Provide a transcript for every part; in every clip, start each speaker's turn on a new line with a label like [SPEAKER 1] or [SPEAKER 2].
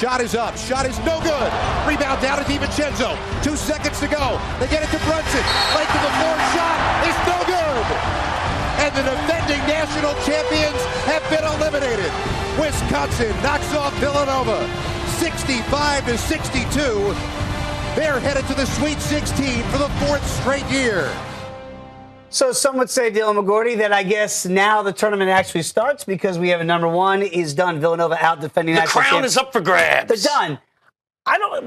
[SPEAKER 1] Shot is up. Shot is no good. Rebound down to DiVincenzo. 2 seconds to go. They get it to Brunson. Late to the floor. Shot is no good. And the defending national champions have been eliminated. Wisconsin knocks off Villanova 65-62. They're headed to the Sweet 16 for the 4th straight year.
[SPEAKER 2] So some would say, Dylan McGorty, that I guess now the tournament actually starts because we have a number one is done. Villanova out defending
[SPEAKER 3] the
[SPEAKER 2] national
[SPEAKER 3] crown is up for grabs.
[SPEAKER 2] They're done.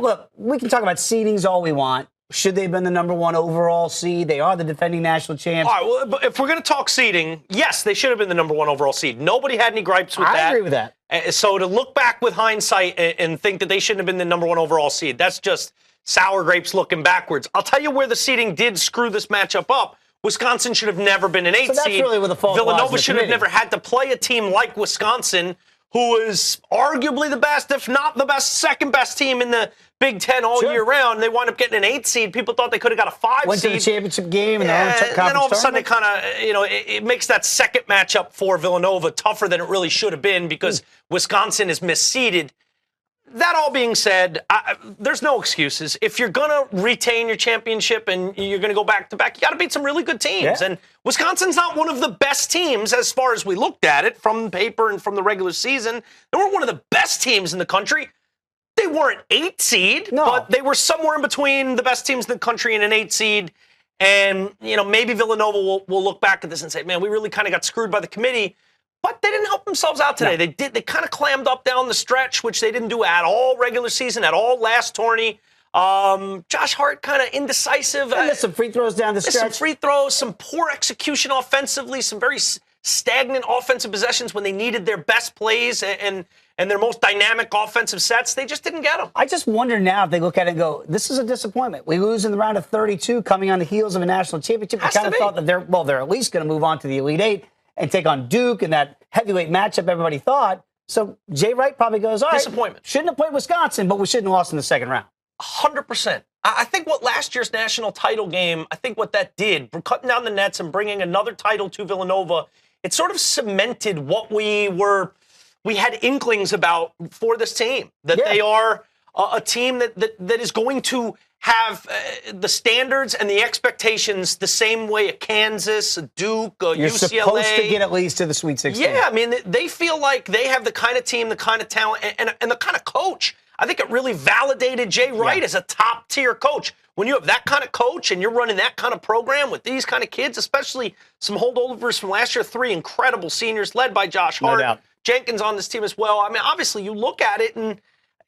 [SPEAKER 2] Look, we can talk about seedings all we want. Should they have been the number one overall seed? They are the defending national champs.
[SPEAKER 3] All right, well, but if we're going to talk seeding, yes, they should have been the number one overall seed. Nobody had any gripes with that.
[SPEAKER 2] I agree with that.
[SPEAKER 3] So to look back with hindsight and think that they shouldn't have been the number one overall seed, that's just sour grapes looking backwards. I'll tell you where the seeding did screw this matchup up. Wisconsin should have never been an 8
[SPEAKER 2] so that's
[SPEAKER 3] seed.
[SPEAKER 2] Really where the fault
[SPEAKER 3] Villanova
[SPEAKER 2] was
[SPEAKER 3] should have never had to play a team like Wisconsin, who is arguably the best, if not the best, second best team in the Big Ten all year round. They wound up getting an 8 seed. People thought they could have got a 5 seed.
[SPEAKER 2] Went to the championship game and
[SPEAKER 3] then all of a sudden it kind of, it makes that second matchup for Villanova tougher than it really should have been because Wisconsin is misseeded. That all being said, there's no excuses. If you're going to retain your championship and you're going to go back-to-back, you got to beat some really good teams. Yeah. And Wisconsin's not one of the best teams as far as we looked at it from paper and from the regular season. They weren't one of the best teams in the country. They weren't 8 seed, but they were somewhere in between the best teams in the country and an 8 seed. And, maybe Villanova will look back at this and say, man, we really kind of got screwed by the committee. But they didn't help themselves out today. No. They kind of clammed up down the stretch, which they didn't do at all regular season, at all last tourney. Josh Hart kind of indecisive.
[SPEAKER 2] And some free throws down the stretch.
[SPEAKER 3] Some free throws, some poor execution offensively, some very stagnant offensive possessions when they needed their best plays and their most dynamic offensive sets. They just didn't get them.
[SPEAKER 2] I just wonder now if they look at it and go, this is a disappointment. We lose in the round of 32 coming on the heels of a national championship. I kind of thought that they're at least going to move on to the Elite Eight and take on Duke in that heavyweight matchup everybody thought. So Jay Wright probably goes, all right,
[SPEAKER 3] disappointment.
[SPEAKER 2] Shouldn't have played Wisconsin, but we shouldn't have lost in the second round.
[SPEAKER 3] 100%. I think what last year's national title game, I think what that did, cutting down the nets and bringing another title to Villanova, it sort of cemented what we had inklings about for this team, that they are a team that is going to have the standards and the expectations the same way a Kansas, a Duke, a UCLA.
[SPEAKER 2] You're supposed to get at least to the Sweet 16.
[SPEAKER 3] Yeah, I mean, they feel like they have the kind of team, the kind of talent, and the kind of coach. I think it really validated Jay Wright as a top-tier coach. When you have that kind of coach and you're running that kind of program with these kind of kids, especially some holdovers from last year, 3 incredible seniors led by Josh Hart.
[SPEAKER 2] No doubt.
[SPEAKER 3] Jenkins on this team as well. I mean, obviously, you look at it and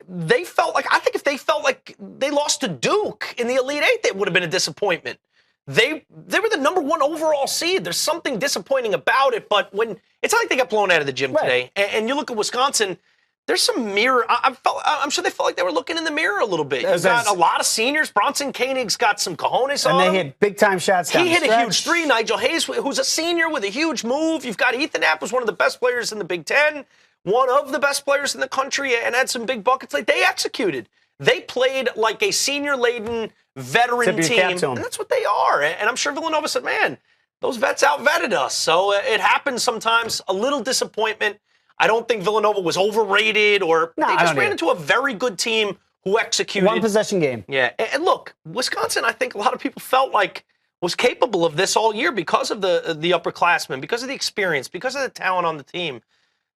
[SPEAKER 3] they felt like, I think if they felt like they lost to Duke in the Elite Eight, that would have been a disappointment. They were the number 1 overall seed. There's something disappointing about it, but when it's not like they got blown out of the gym today. And you look at Wisconsin, there's some mirror. I'm sure they felt like they were looking in the mirror a little bit. You've got a lot of seniors. Bronson Koenig's got some cojones on him.
[SPEAKER 2] And they hit big-time shots down
[SPEAKER 3] He hit
[SPEAKER 2] the
[SPEAKER 3] a huge 3. Nigel Hayes, who's a senior with a huge move. You've got Ethan App, who's one of the best players in the Big Ten, one of the best players in the country, and had some big buckets. Like, they executed. They played like a senior-laden veteran team, and that's what they are. And I'm sure Villanova said, man, those vets out-vetted us. So it happens sometimes. A little disappointment. I don't think Villanova was overrated they just ran into a very good team who executed.
[SPEAKER 2] One possession game.
[SPEAKER 3] Yeah. And look, Wisconsin, I think a lot of people felt like was capable of this all year because of the upperclassmen, because of the experience, because of the talent on the team.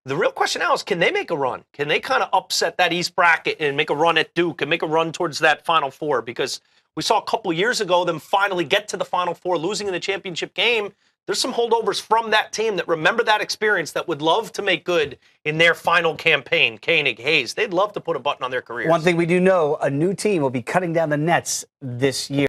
[SPEAKER 3] The real question now is, can they make a run? Can they kind of upset that East bracket and make a run at Duke and make a run towards that Final Four? Because we saw a couple years ago them finally get to the Final Four, losing in the championship game. There's some holdovers from that team that remember that experience that would love to make good in their final campaign. Koenig, Hayes, they'd love to put a button on their careers.
[SPEAKER 2] One thing we do know, a new team will be cutting down the nets this year.